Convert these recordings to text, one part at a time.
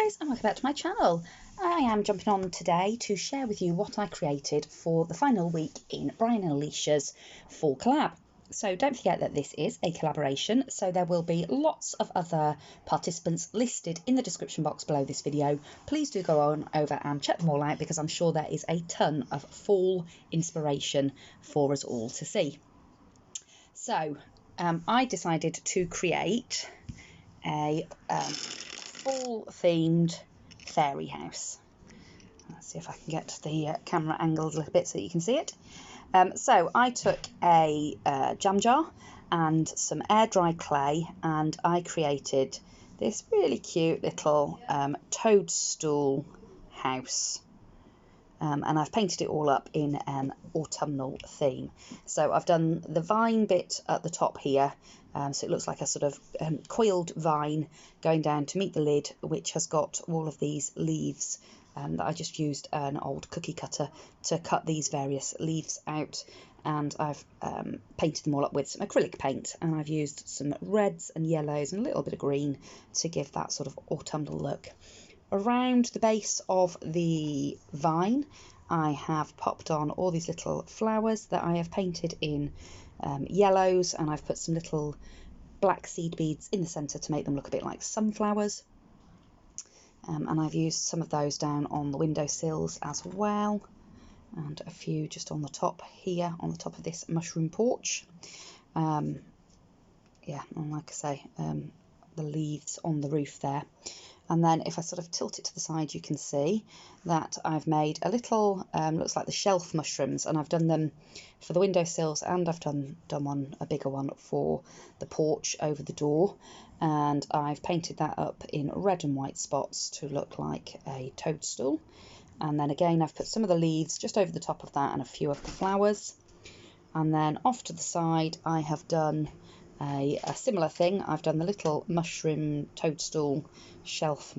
guys, and welcome back to my channel. I am jumping on today to share with you what I created for the final week in Brian and Elisha's fall collab. So don't forget that this is a collaboration, so there will be lots of other participants listed in the description box below this video. Please do go on over and check them all out, because I'm sure there is a ton of fall inspiration for us all to see. So I decided to create a fall themed fairy house. Let's see if I can get the camera angled a little bit so you can see it. So I took a jam jar and some air dry clay, and I created this really cute little toadstool house. And I've painted it all up in an autumnal theme. So I've done the vine bit at the top here, so it looks like a sort of coiled vine going down to meet the lid, which has got all of these leaves that I just used an old cookie cutter to cut these various leaves out, and I've painted them all up with some acrylic paint, and I've used some reds and yellows and a little bit of green to give that sort of autumnal look. Around the base of the vine, I have popped on all these little flowers that I have painted in yellows, and I've put some little black seed beads in the centre to make them look a bit like sunflowers. And I've used some of those down on the windowsills as well, and a few just on the top here, on the top of this mushroom porch. Yeah, and like I say, the leaves on the roof there. And then if I sort of tilt it to the side, you can see that I've made a little, looks like the shelf mushrooms, and I've done them for the windowsills, and I've done one, a bigger one for the porch over the door. And I've painted that up in red and white spots to look like a toadstool. And then again, I've put some of the leaves just over the top of that and a few of the flowers. And then off to the side, I have done a similar thing. I've done the little mushroom toadstool shelf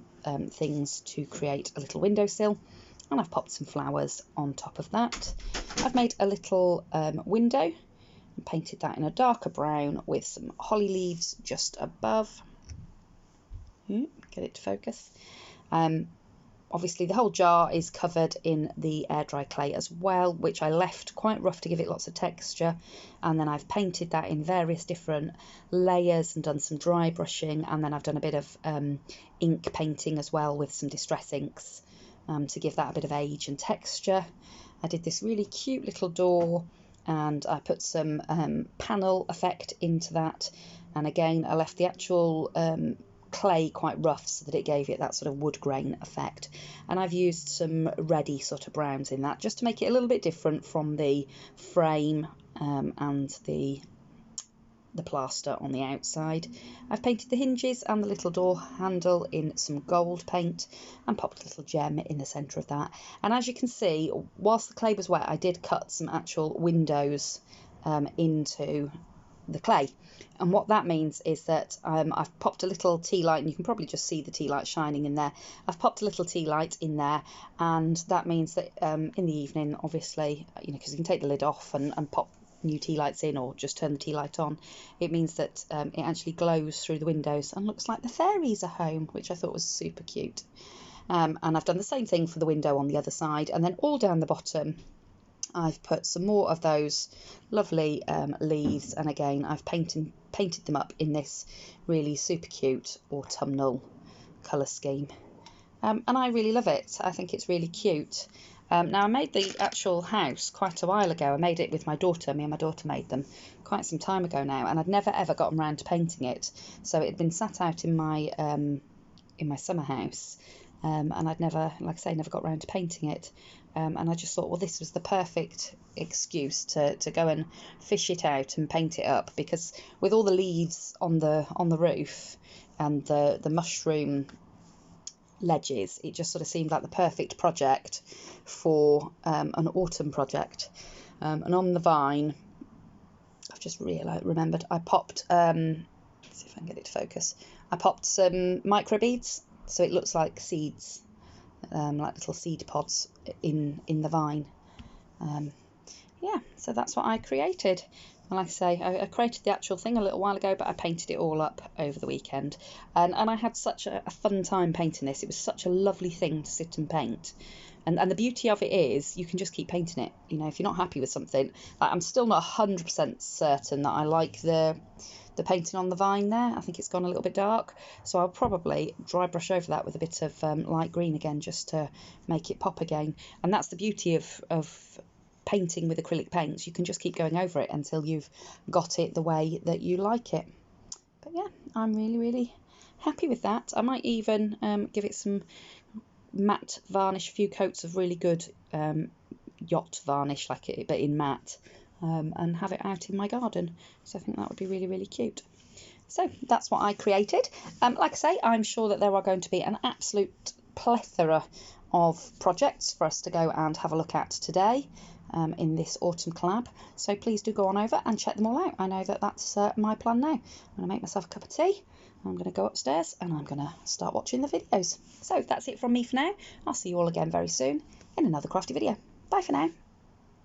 things to create a little windowsill, and I've popped some flowers on top of that. I've made a little window and painted that in a darker brown with some holly leaves just above. Get it to focus. Obviously the whole jar is covered in the air dry clay as well, which I left quite rough to give it lots of texture, and then I've painted that in various different layers and done some dry brushing, and then I've done a bit of ink painting as well with some distress inks to give that a bit of age and texture. I did this really cute little door, and I put some panel effect into that, and again I left the actual clay quite rough so that it gave it that sort of wood grain effect, and I've used some reddy sort of browns in that just to make it a little bit different from the frame and the plaster on the outside. I've painted the hinges and the little door handle in some gold paint and popped a little gem in the centre of that. And as you can see, whilst the clay was wet, I did cut some actual windows into the clay, and what that means is that I've popped a little tea light, and you can probably just see the tea light shining in there. I've popped a little tea light in there, and that means that in the evening, obviously, you know, because you can take the lid off and pop new tea lights in, or just turn the tea light on, it means that it actually glows through the windows and looks like the fairies are home, which I thought was super cute. And I've done the same thing for the window on the other side, and then all down the bottom I've put some more of those lovely leaves, and again I've painted them up in this really super cute autumnal colour scheme, and I really love it. I think it's really cute. Now I made the actual house quite a while ago. I made it with my daughter. Me and my daughter made them quite some time ago now, and I'd never ever gotten around to painting it, so it had been sat out in my summer house. And I'd never, like I say, never got around to painting it, and I just thought, well, this was the perfect excuse to go and fish it out and paint it up, because with all the leaves on the roof and the mushroom ledges, it just sort of seemed like the perfect project for an autumn project. And on the vine, I've just remembered, I popped, let's see if I can get it to focus, I popped some micro beads, so it looks like seeds, like little seed pods in the vine. Yeah, so that's what I created. And like I say, I created the actual thing a little while ago, but I painted it all up over the weekend. And I had such a fun time painting this. It was such a lovely thing to sit and paint. And the beauty of it is you can just keep painting it. You know, if you're not happy with something, like I'm still not 100% certain that I like the painting on the vine there. I think it's gone a little bit dark. So I'll probably dry brush over that with a bit of light green again, just to make it pop again. And that's the beauty of painting with acrylic paints. You can just keep going over it until you've got it the way that you like it. But yeah, I'm really, really happy with that. I might even give it some matte varnish, a few coats of really good yacht varnish, like it, but in matte, and have it out in my garden. So I think that would be really, really cute. So that's what I created. Like I say, I'm sure that there are going to be an absolute plethora of projects for us to go and have a look at today in this autumn collab. So please do go on over and check them all out. I know that that's my plan now. I'm going to make myself a cup of tea. I'm going to go upstairs and I'm going to start watching the videos. So that's it from me for now. I'll see you all again very soon in another crafty video. Bye for now.